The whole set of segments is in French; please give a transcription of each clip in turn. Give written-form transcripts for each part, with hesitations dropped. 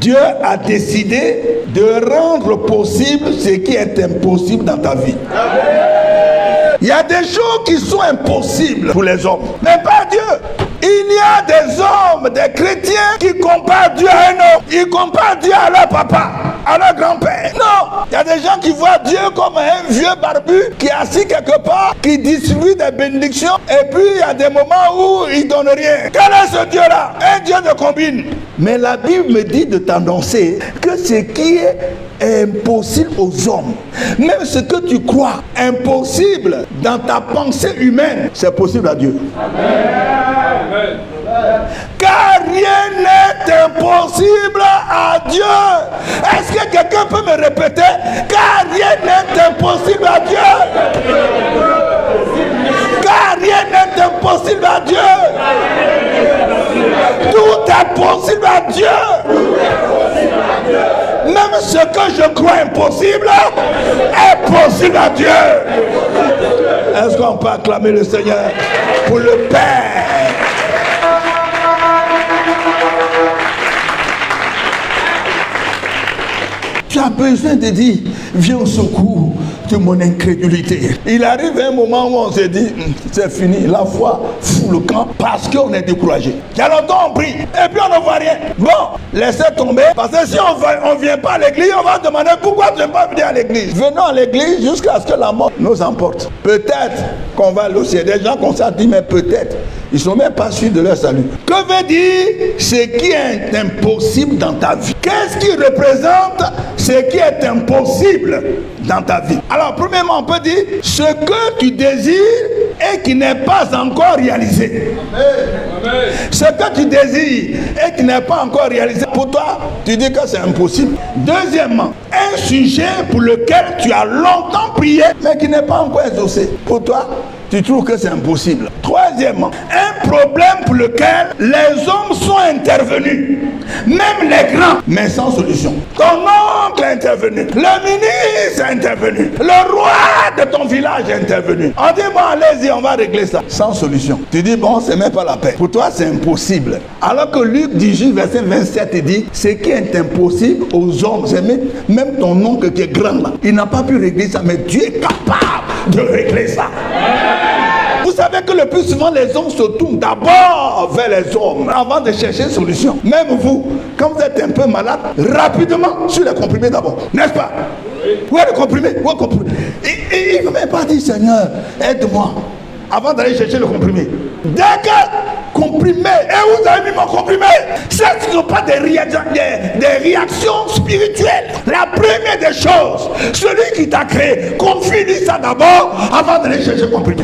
Dieu a décidé de rendre possible ce qui est impossible dans ta vie. Il y a des choses qui sont impossibles pour les hommes, mais pas Dieu. Il y a des hommes, des chrétiens qui comparent Dieu à un homme. Ils comparent Dieu à leur papa, à leur grand-père. Non, il y a des gens qui voient Dieu comme un vieux barbu qui est assis quelque part, qui distribue des bénédictions, et puis il y a des moments où il ne donne rien. Quel est ce Dieu-là? Un Dieu de combine. Mais la Bible me dit de t'annoncer que ce qui est impossible aux hommes, même ce que tu crois impossible dans ta pensée humaine, c'est possible à Dieu. Amen. Car rien n'est impossible à Dieu. Est-ce que quelqu'un peut me répéter? Car rien n'est impossible à Dieu. Car rien n'est impossible à Dieu. Tout est possible à Dieu. Même ce que je crois impossible est possible à Dieu. Est-ce qu'on peut acclamer le Seigneur pour le Père? Tu as besoin de dire, viens au secours de mon incrédulité. Il arrive un moment où on se dit, c'est fini, la foi fout le camp parce qu'on est découragé. Il y a longtemps on prie et puis on ne voit rien. Bon, laissez tomber, parce que si on ne vient pas à l'église, on va demander pourquoi tu n'es pas venu à l'église. Venons à l'église jusqu'à ce que la mort nous emporte. Peut-être qu'on va aller au ciel. Des gens comme ça disent, mais peut-être. Ils ne sont même pas sûrs de leur salut. Que veut dire ce qui est impossible dans ta vie? Qu'est-ce qui représente ce qui est impossible dans ta vie? Alors, premièrement, on peut dire ce que tu désires et qui n'est pas encore réalisé. Amen. Ce que tu désires et qui n'est pas encore réalisé, pour toi, tu dis que c'est impossible. Deuxièmement, un sujet pour lequel tu as longtemps prié, mais qui n'est pas encore exaucé. Pour toi, tu trouves que c'est impossible. Troisièmement, un problème pour lequel les hommes sont intervenus, même les grands, mais sans solution. Ton oncle est intervenu, le ministre est intervenu, le roi de ton village est intervenu. On dit, bon, allez-y, on va régler ça. Sans solution. Tu dis, bon, c'est même pas la peine. Pour toi, c'est impossible. Alors que Luc 18, verset 27, dit, ce qui est impossible aux hommes, c'est même ton oncle qui est grand là. Il n'a pas pu régler ça, mais Dieu est capable de régler ça. Vous savez que le plus souvent les hommes se tournent d'abord vers les hommes avant de chercher une solution. Même vous, quand vous êtes un peu malade, rapidement sur les comprimés d'abord, n'est-ce pas? Où est le comprimé? Où est le comprimé? Il ne veut même pas dire Seigneur, aide-moi avant d'aller chercher le comprimé. Dès que comprimé, et vous avez mis mon comprimé, ce ne sont pas des réactions spirituelles. La première des choses, celui qui t'a créé, confie-lui ça d'abord avant d'aller chercher le comprimé.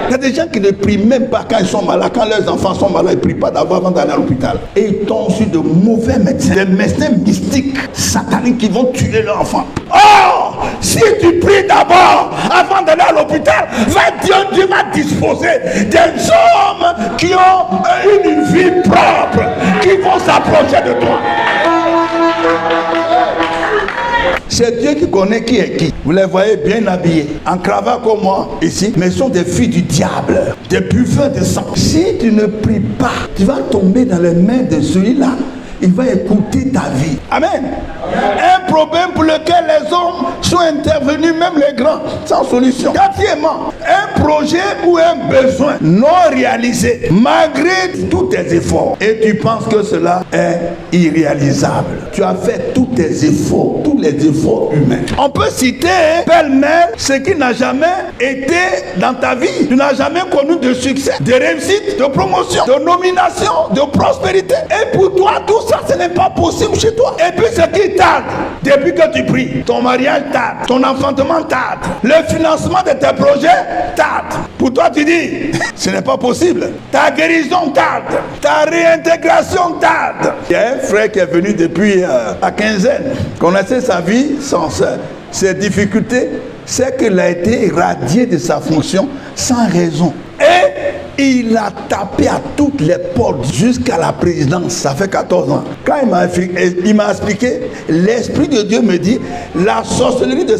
Il y a des gens qui ne prient même pas quand ils sont malades. Quand leurs enfants sont malades, ils ne prient pas d'abord avant d'aller à l'hôpital. Et ils tombent sur de mauvais médecins, des médecins mystiques, sataniques qui vont tuer leurs enfants. Or, si tu pries d'abord avant d'aller à l'hôpital, Dieu va disposer des hommes qui ont une vie propre, qui vont s'approcher de toi. C'est Dieu qui connaît qui est qui. Vous les voyez bien habillés, en cravate comme moi ici, mais ils sont des filles du diable, des buveurs de sang. Si tu ne pries pas, tu vas tomber dans les mains de celui-là. Il va écouter ta vie. Amen. Un problème pour lequel les hommes sont intervenus, même les grands, sans solution. Quatrièmement, un projet ou un besoin non réalisé, malgré tous tes efforts. Et tu penses que cela est irréalisable. Tu as fait tous tes efforts, tous les efforts humains. On peut citer pêle-mêle ce qui n'a jamais été dans ta vie. Tu n'as jamais connu de succès, de réussite, de promotion, de nomination, de prospérité. Et pour toi, tout ça, ce n'est pas possible chez toi. Et puis ce qui tarde, depuis que tu pries, ton mariage tarde, ton enfantement tarde, le financement de tes projets tarde. Pour toi, tu dis, ce n'est pas possible. Ta guérison tarde, ta réintégration tarde. Il y a un frère qui est venu depuis la quinzaine, connaissait sa vie sans ses difficultés, c'est qu'il a été radié de sa fonction sans raison. Et il a tapé à toutes les portes jusqu'à la présidence. Ça fait 14 ans. Quand il m'a expliqué, l'Esprit de Dieu me dit, la sorcellerie de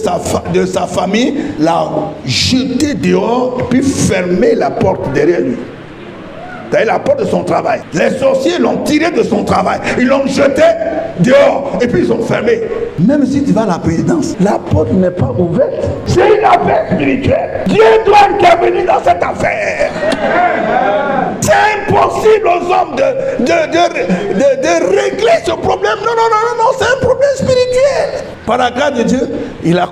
sa famille l'a jeté dehors, puis fermé la porte derrière lui. C'est la porte de son travail. Les sorciers l'ont tiré de son travail. Ils l'ont jeté dehors. Et puis ils ont fermé. Même si tu vas à la présidence, la porte n'est pas ouverte. C'est une affaire spirituelle. Dieu doit intervenir dans cette affaire. C'est impossible aux hommes de régler ce problème. Non, c'est un problème spirituel. Par la grâce de Dieu, il a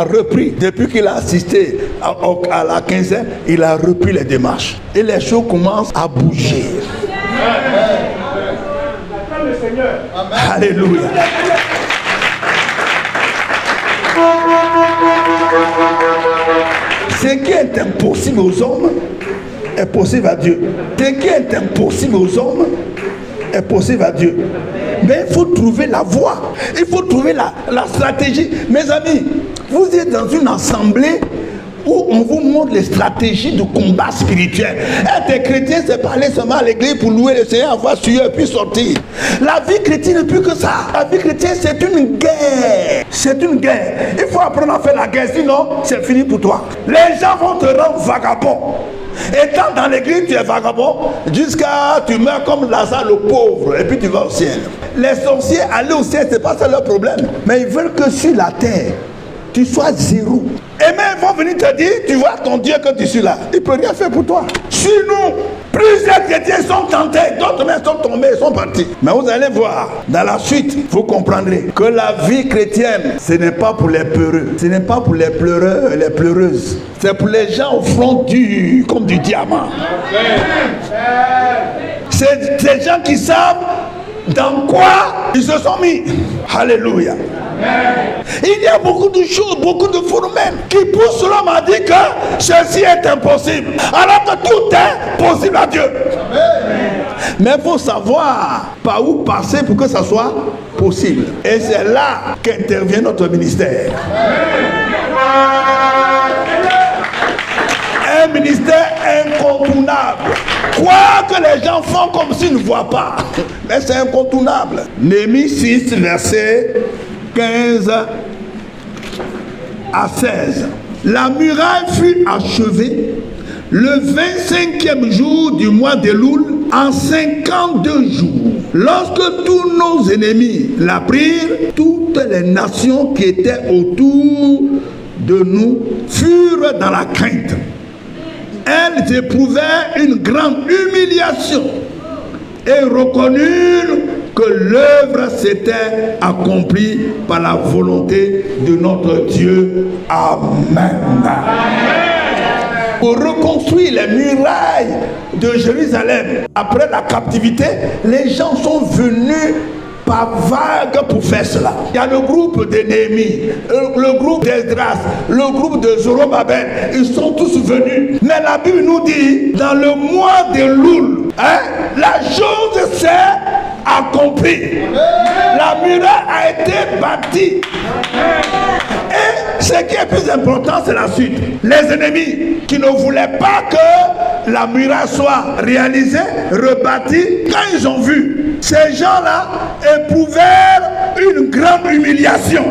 repris. Depuis qu'il a assisté à la quinzaine, il a repris les démarches. Et les choses commencent à bouger. Alléluia. Ce qui est impossible aux hommes est possible à Dieu. Ce qui est impossible aux hommes est possible à Dieu. Mais il faut trouver la voie. Il faut trouver la stratégie. Mes amis, vous êtes dans une assemblée où on vous montre les stratégies de combat spirituel. Être chrétien, c'est pas aller seulement à l'église pour louer le Seigneur, avoir sueur et puis sortir. La vie chrétienne n'est plus que ça. La vie chrétienne, c'est une guerre. C'est une guerre. Il faut apprendre à faire la guerre, sinon c'est fini pour toi. Les gens vont te rendre vagabond. Étant dans l'église, tu es vagabond jusqu'à tu meurs comme Lazare le pauvre et puis tu vas au ciel. Les sorciers, aller au ciel, c'est pas ça leur problème. Mais ils veulent que sur la terre, tu sois zéro. Et même ils vont venir te dire, tu vois ton Dieu que tu suis là. Il ne peut rien faire pour toi. Chez nous, plusieurs chrétiens sont tentés, d'autres même sont tombés, sont partis. Mais vous allez voir, dans la suite, vous comprendrez que la vie chrétienne, ce n'est pas pour les peureux. Ce n'est pas pour les pleureux et les pleureuses. C'est pour les gens au front dur, comme du diamant. C'est ces gens qui savent dans quoi ils se sont mis. Alléluia. Il y a beaucoup de choses, beaucoup de phénomènes qui poussent l'homme à dire que ceci est impossible. Alors que tout est possible à Dieu. Mais il faut savoir par où passer pour que ça soit possible. Et c'est là qu'intervient notre ministère. Un ministère incontournable. Quoi que les gens font comme s'ils ne voient pas. Mais c'est incontournable. Néhémie 6, verset 15 à 16. La muraille fut achevée le 25e jour du mois d'Éloul en 52 jours. Lorsque tous nos ennemis la prirent, toutes les nations qui étaient autour de nous furent dans la crainte. Elles éprouvaient une grande humiliation et reconnurent que l'œuvre s'était accomplie par la volonté de notre Dieu. Amen. Pour reconstruire les murailles de Jérusalem après la captivité, les gens sont venus par vague pour faire cela. Il y a le groupe de Néhémie, le groupe d'Esdras, le groupe de Zorobabel. Ils sont tous venus. Mais la Bible nous dit, dans le mois d'Éloul, la chose s'est accomplie. La muraille a été bâtie. Et ce qui est plus important, c'est la suite. Les ennemis qui ne voulaient pas que la muraille soit réalisée, rebâtie, quand ils ont vu, ces gens-là éprouvèrent une grande humiliation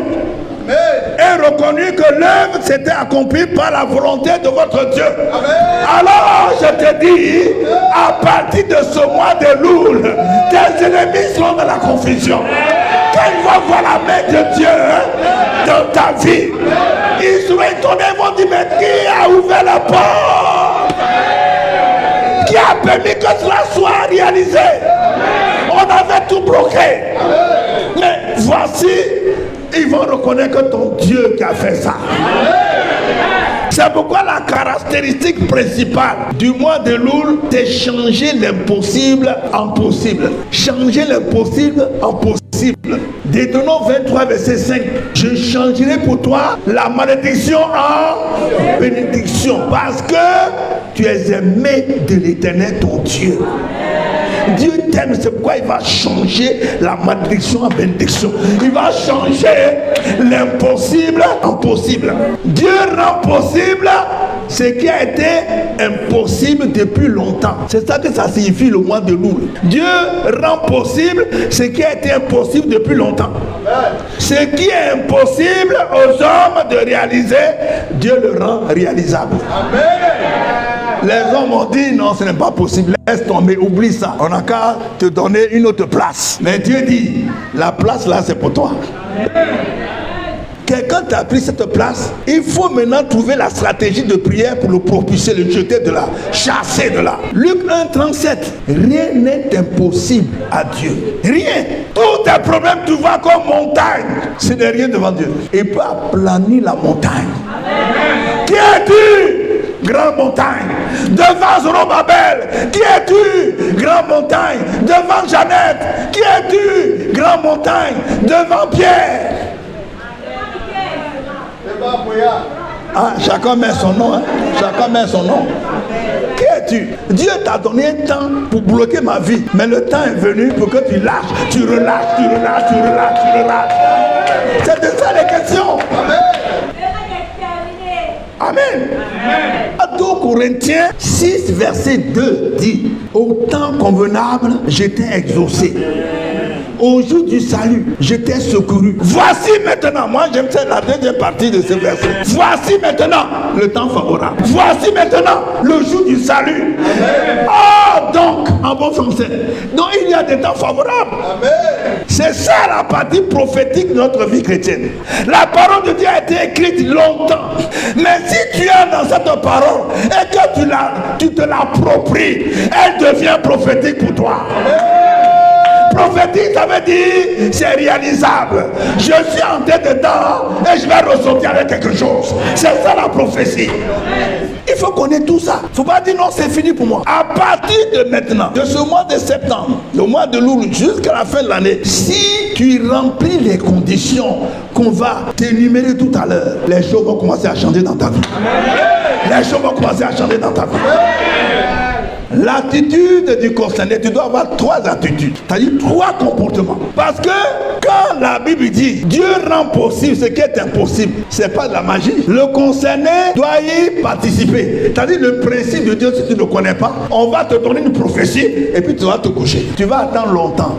et reconnu que l'œuvre s'était accomplie par la volonté de votre Dieu. Alors je te dis, à partir de ce mois d'Éloul, tes ennemis seront dans la confusion. Quand ils vont voir la main de Dieu dans ta vie, ils seront étonnés, ils vont dire, mais qui a ouvert la porte? Qui a permis que cela soit réalisé? On avait tout bloqué. Mais voici, ils vont reconnaître que ton Dieu qui a fait ça. C'est pourquoi la caractéristique principale du mois de Loul, c'est changer l'impossible en possible. Changer l'impossible en possible. Deutéronome 23, verset 5. Je changerai pour toi la malédiction en bénédiction. Parce que tu es aimé de l'Éternel, ton Dieu. Dieu t'aime, c'est pourquoi il va changer la malédiction en bénédiction. Il va changer l'impossible en possible. Dieu rend possible ce qui a été impossible depuis longtemps. C'est ça que ça signifie le mois de Loul. Dieu rend possible ce qui a été impossible depuis longtemps. Ce qui est impossible aux hommes de réaliser, Dieu le rend réalisable. Amen. Les hommes ont dit non, ce n'est pas possible. Laisse tomber, oublie ça. On n'a qu'à te donner une autre place. Mais Dieu dit, la place là, c'est pour toi. Quelqu'un t'a pris cette place, il faut maintenant trouver la stratégie de prière pour le propulser, le jeter de là, chasser de là. Luc 1,37. Rien n'est impossible à Dieu. Rien. Tous tes problèmes, tu vois comme montagne. Ce n'est rien devant Dieu. Il peut aplanir la montagne. Amen. Qui es-tu? Grande montagne. Devant Zorobabel. Qui es-tu? Grande montagne. Devant Jeannette. Qui es-tu? Grande montagne. Devant Pierre. Ah, chacun met son nom, hein? Chacun met son nom. Qui es-tu? Dieu t'a donné un temps pour bloquer ma vie, mais le temps est venu pour que tu lâches, tu relâches, tu relâches, tu relâches, tu relâches. C'est de ça les questions. Amen. Amen. 2 Corinthiens 6, verset 2 dit: au temps convenable, j'étais exaucé. Au jour du salut, j'étais secouru. Voici maintenant, moi j'aime la deuxième partie de ce verset. Voici maintenant le temps favorable. Voici maintenant le jour du salut. Oh, donc, en bon français, donc il y a des temps favorables. Amen. C'est ça la partie prophétique de notre vie chrétienne. La parole de Dieu a été écrite longtemps. Mais si tu es dans cette parole et que tu te l'appropries, elle devient prophétique pour toi. Amen. Prophétique, ça veut dire c'est réalisable. Je suis entré dedans et je vais ressortir avec quelque chose. C'est ça la prophétie. Il faut connaître tout ça. Il ne faut pas dire non, c'est fini pour moi. À partir de maintenant, de ce mois de septembre, le mois de Loulou, jusqu'à la fin de l'année, si tu remplis les conditions qu'on va t'énumérer tout à l'heure, les choses vont commencer à changer dans ta vie. Les choses vont commencer à changer dans ta vie. L'attitude du concerné, tu dois avoir 3 attitudes, c'est-à-dire 3 comportements. Parce que quand la Bible dit Dieu rend possible ce qui est impossible, ce n'est pas de la magie. Le concerné doit y participer. C'est-à-dire le principe de Dieu, si tu ne le connais pas, on va te donner une prophétie et puis tu vas te coucher. Tu vas attendre longtemps.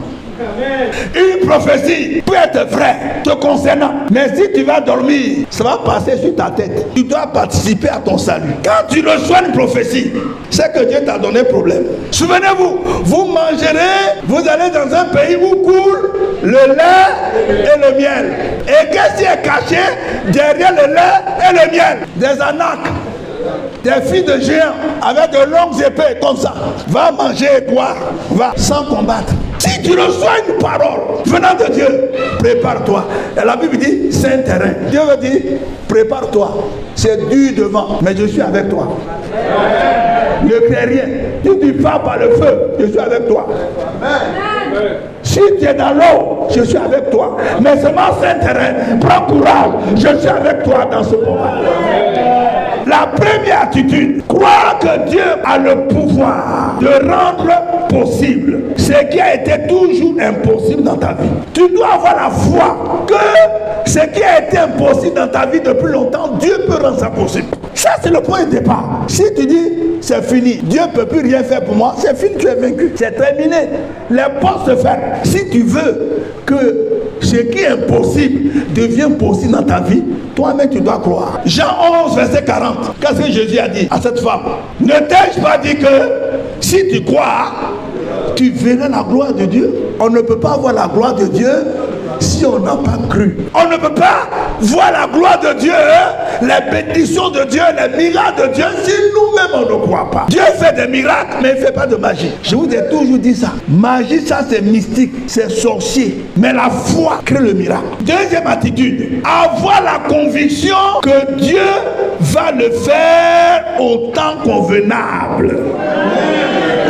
Une prophétie peut être vraie te concernant, mais si tu vas dormir, ça va passer sur ta tête. Tu dois participer à ton salut. Quand tu reçois une prophétie, c'est que Dieu t'a donné problème. Souvenez-vous, vous mangerez, vous allez dans un pays où coule le lait et le miel. Et qu'est-ce qui est caché derrière le lait et le miel? Des anaques, des filles de géants avec de longues épées comme ça. Va manger et boire, va sans combattre. Si tu reçois une parole venant de Dieu, prépare-toi. Et la Bible dit, c'est un terrain. Dieu veut dire, prépare-toi. C'est dur devant, mais je suis avec toi. Ne crains rien. Tu pars par le feu, je suis avec toi. Si tu es dans l'eau, je suis avec toi. Mais seulement c'est un terrain. Prends courage, je suis avec toi dans ce combat. La première attitude, croire que Dieu a le pouvoir de rendre possible ce qui a été toujours impossible dans ta vie. Tu dois avoir la foi que ce qui a été impossible dans ta vie depuis longtemps, Dieu peut rendre ça possible. Ça, c'est le point de départ. Si tu dis, c'est fini, Dieu ne peut plus rien faire pour moi, c'est fini, tu es vaincu, c'est terminé. Les portes se ferment. Si tu veux que ce qui est impossible devient possible dans ta vie, toi-même tu dois croire. Jean 11, verset 40. Qu'est-ce que Jésus a dit à cette femme? Ne t'ai-je pas dit que si tu crois, tu verras la gloire de Dieu? On ne peut pas voir la gloire de Dieu si on n'a pas cru. On ne peut pas voir la gloire de Dieu, les bénédictions de Dieu, les miracles de Dieu, si nous-mêmes on ne croit pas. Dieu fait des miracles, mais il ne fait pas de magie. Je vous ai toujours dit ça. Magie, ça c'est mystique, c'est sorcier. Mais la foi crée le miracle. Deuxième attitude, avoir la conviction que Dieu va le faire au temps convenable.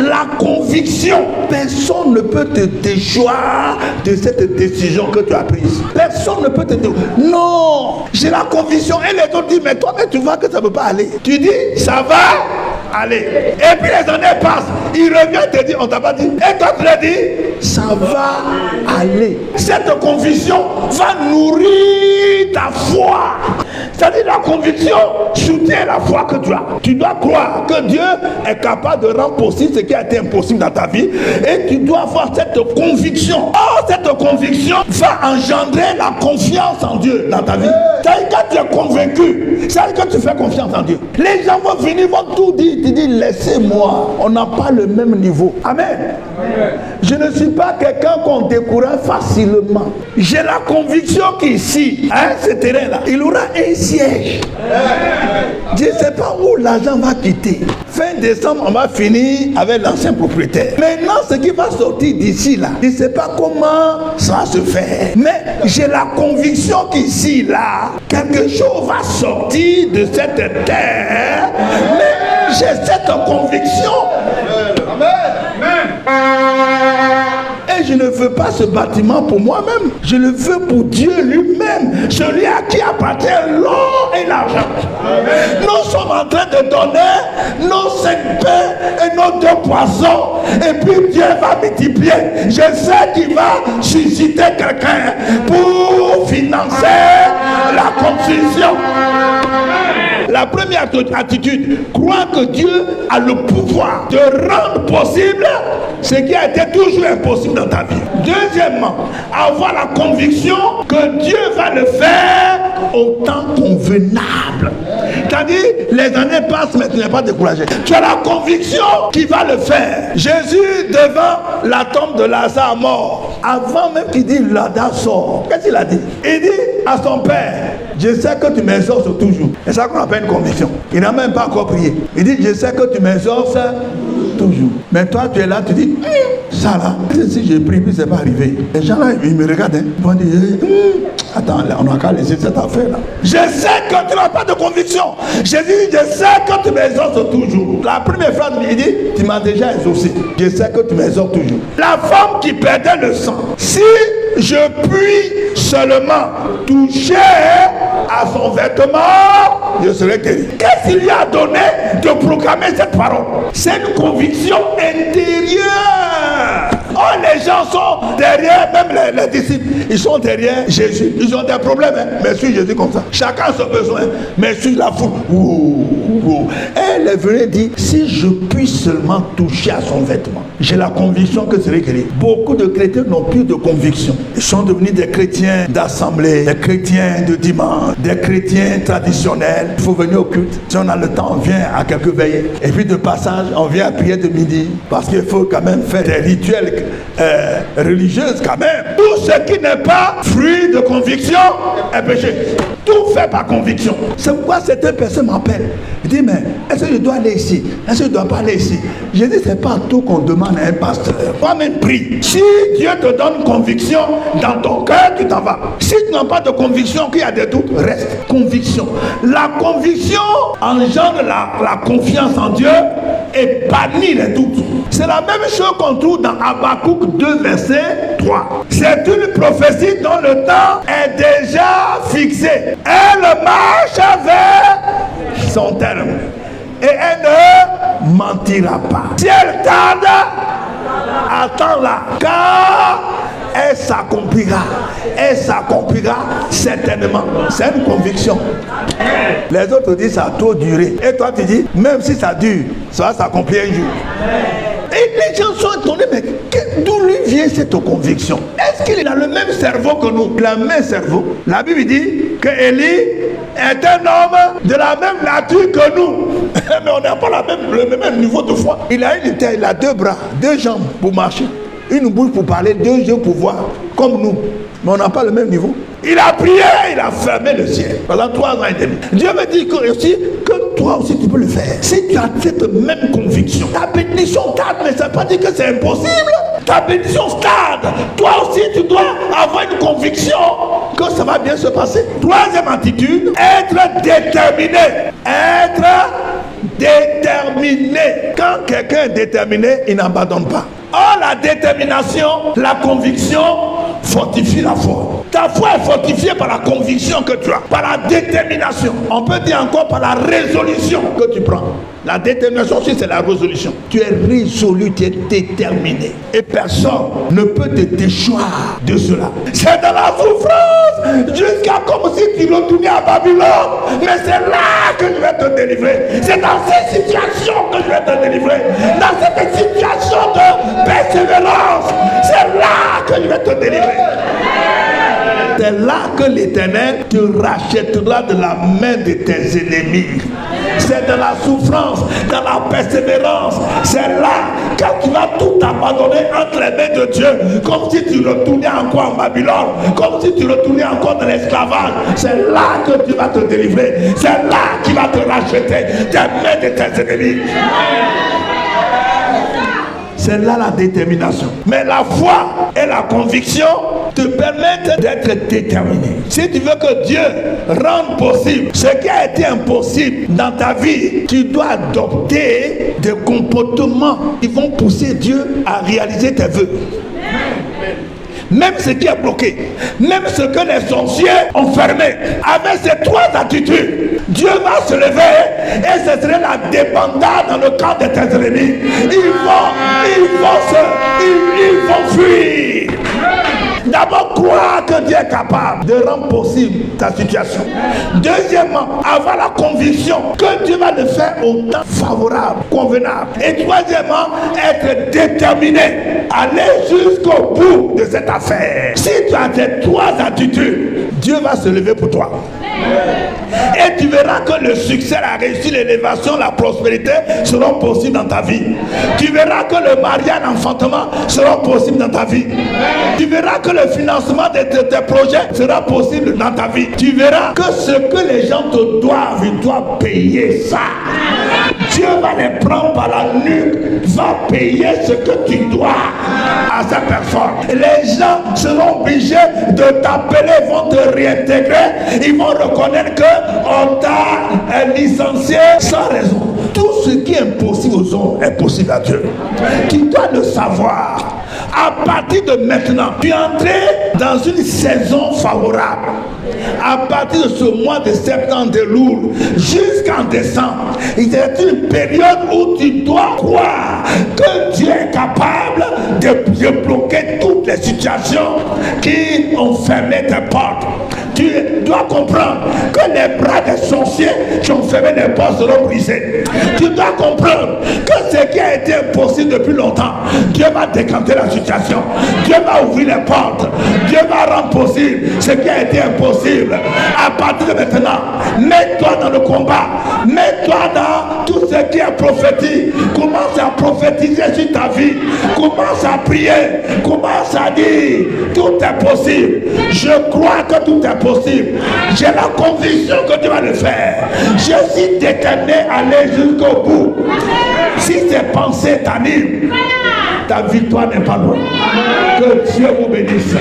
La conviction, personne ne peut te déchoir de cette décision que tu as prise. Personne ne peut te dire non, j'ai la conviction. Et les autres disent, mais toi, mais tu vois que ça ne peut pas aller. Tu dis, ça va aller. Et puis les années passent, il revient te dire, on t'a pas dit. Et toi tu l'as dit, ça va aller. Cette conviction va nourrir ta foi. C'est-à-dire la conviction soutient la foi que tu as. Tu dois croire que Dieu est capable de rendre possible ce qui a été impossible dans ta vie. Et tu dois avoir cette conviction. Or, cette conviction va engendrer la confiance en Dieu dans ta vie. C'est-à-dire quand tu es convaincu, c'est-à-dire que tu fais confiance en Dieu. Les gens vont venir, vont tout dire. Tu dis, laissez-moi. On n'a pas le même niveau. Amen. Amen. Je ne suis pas quelqu'un qu'on décourage facilement. J'ai la conviction qu'ici, ce terrain-là, il aura un siège. Je ne sais pas où l'argent va quitter. Fin décembre, on va finir avec l'ancien propriétaire. Maintenant, ce qui va sortir d'ici, là, je ne sais pas comment ça va se faire. Mais j'ai la conviction qu'ici, là, quelque chose va sortir de cette terre. Mais j'ai cette conviction. Amen. Et je ne veux pas ce bâtiment pour moi-même. Je le veux pour Dieu lui-même. Celui à qui appartient l'or et l'argent. Nous sommes en train de donner nos 5 pains et nos 2 poissons. Et puis Dieu va multiplier. Je sais qu'il va susciter quelqu'un pour financer la construction. La première attitude, croire que Dieu a le pouvoir de rendre possible ce qui a été toujours impossible dans ta vie. Deuxièmement, avoir la conviction que Dieu va le faire au temps convenable. C'est-à-dire, les années passent, mais tu n'es pas découragé. Tu as la conviction qu'il va le faire. Jésus, devant la tombe de Lazare mort, avant même qu'il dise Lazare sort, qu'est-ce qu'il a dit? Il dit à son père, je sais que tu m'exauces toujours. C'est ça qu'on appelle une conviction. Il n'a même pas encore prié. Il dit, je sais que tu m'exauces toujours. Mais toi, tu es là, tu dis, ça là, si j'ai prié, puis c'est pas arrivé. Les gens là, ils me regardent, ils vont dire, attends, on n'a qu'à laisser cette affaire là. Je sais que tu n'as pas de conviction. Jésus dit, je sais que tu m'exauces toujours. La première phrase, il dit, tu m'as déjà exaucé. Je sais que tu m'exauces toujours. La femme qui perdait le sang, si je puis seulement toucher à son vêtement, je serai guéri. Qu'est-ce qu'il lui a donné de proclamer cette parole? C'est une conviction intérieure. Oh, les gens sont derrière, même les disciples, ils sont derrière Jésus. Ils ont des problèmes, hein? Mais suis Jésus comme ça. Chacun a son besoin, mais suis la foule. Elle est venue dire, si je puis seulement toucher à son vêtement, j'ai la conviction que c'est guéri. Beaucoup de chrétiens n'ont plus de conviction. Ils sont devenus des chrétiens d'assemblée, des chrétiens de dimanche, des chrétiens traditionnels. Il faut venir au culte. Si on a le temps, on vient à quelques veillées. Et puis de passage, on vient à prier de midi. Parce qu'il faut quand même faire des rituels religieux quand même. Tout ce qui n'est pas fruit de conviction est péché. Tout fait par conviction. C'est pourquoi certaines personnes m'appellent. Ils disent, mais est-ce que je dois aller ici? Est-ce que je ne dois pas aller ici? Je dis, c'est pas tout qu'on demande à un pasteur. Toi-même prie. Si Dieu te donne conviction dans ton cœur, tu t'en vas. Si tu n'as pas de conviction, qu'il y a des doutes, reste. Conviction. La conviction engendre la confiance en Dieu et bannit les doutes. C'est la même chose qu'on trouve dans Habakkuk 2, verset 3. C'est une prophétie dont le temps est déjà fixé. Elle marche avec son terme. Et elle ne mentira pas. Si elle tarde, attends-la. Car elle s'accomplira. Elle s'accomplira certainement. C'est une conviction. Les autres disent ça a trop duré. Et toi tu dis, même si ça dure, ça va s'accomplir un jour. Et les gens sont étonnés, mais d'où lui vient cette conviction? Est-ce qu'il a le même cerveau que nous? Il a le même cerveau. La Bible dit que Élie est un homme de la même nature que nous. Mais on n'a pas le même niveau de foi. Il a une tête, il a 2 bras, 2 jambes pour marcher, une bouche pour parler, 2 yeux pour voir, comme nous. Mais on n'a pas le même niveau. Il a prié, il a fermé le ciel pendant 3 ans et demi. Dieu me dit que toi aussi tu peux le faire. Si tu as cette même conviction, ta bénédiction tarde, mais ça ne veut pas dire que c'est impossible. Ta bénédiction tarde. Toi aussi tu dois avoir une conviction que ça va bien se passer. 3e attitude, être déterminé. Être déterminé. Quand quelqu'un est déterminé, il n'abandonne pas. Or, la détermination, la conviction fortifie la foi. Ta foi est fortifiée par la conviction que tu as, par la détermination. On peut dire encore par la résolution que tu prends. La détermination aussi, c'est la résolution. Tu es résolu, tu es déterminé. Et personne ne peut te déchoir de cela. C'est dans la souffrance, jusqu'à comme si tu retournais à Babylone. Mais c'est là que je vais te délivrer. C'est dans cette situation que je vais te délivrer. Dans cette situation de persévérance, c'est là que je vais te délivrer. c'est là que l'Éternel te rachètera de la main de tes ennemis. C'est dans la souffrance, dans la persévérance. C'est là, quand tu vas tout abandonner entre les mains de Dieu, comme si tu retournais encore en Babylone, comme si tu retournais encore dans l'esclavage. C'est là que tu vas te délivrer. C'est là qu'il va te racheter des mains de tes ennemis. C'est là la détermination. Mais la foi et la conviction te permettent d'être déterminé. Si tu veux que Dieu rende possible ce qui a été impossible dans ta vie, tu dois adopter des comportements qui vont pousser Dieu à réaliser tes vœux. Même ce qui est bloqué, même ce que les sorciers ont fermé, avec ces trois attitudes, Dieu va se lever et ce serait la débandade dans le camp de tes ennemis. Ils vont fuir. D'abord, croire que Dieu est capable de rendre possible ta situation. Deuxièmement, avoir la conviction que Dieu va le faire au temps favorable, convenable. Et troisièmement, être déterminé, aller jusqu'au bout de cette affaire. Si tu as ces trois attitudes, Dieu va se lever pour toi. Et tu verras que le succès, la réussite, l'élévation, la prospérité seront possibles dans ta vie. Tu verras que le mariage, l'enfantement seront possibles dans ta vie. Tu verras que le financement de tes projets sera possible dans ta vie. Tu verras que ce que les gens te doivent, ils doivent payer ça. Dieu va les prendre par la nuque, va payer ce que tu dois à cette personne. Les gens seront obligés de t'appeler, vont te réintégrer, ils vont reconnaître qu'on t'a licencié sans raison. Tout ce qui est impossible aux hommes est possible à Dieu. Tu dois le savoir. À partir de maintenant, tu es entré dans une saison favorable. À partir de ce mois de septembre de lourd jusqu'en décembre, c'est une période où tu dois croire que Dieu est capable de bloquer toutes les situations qui ont fermé tes portes. Tu dois comprendre que les bras des sorciers qui ont fermé les portes seront brisés. Tu dois comprendre que ce qui a été impossible depuis longtemps, Dieu va décanter la situation. Dieu va ouvrir les portes. Dieu va rendre possible ce qui a été impossible. À partir de maintenant, mets-toi dans le combat. Mets-toi dans tout ce qui est prophétique. Commence à prophétiser sur ta vie. Commence à prier. Commence à dire tout est possible. Je crois que tout est possible. J'ai la conviction que tu vas le faire. Je suis déterminé à aller jusqu'au bout. Si ces pensées t'animent, ta victoire n'est pas loin. Que Dieu vous bénisse.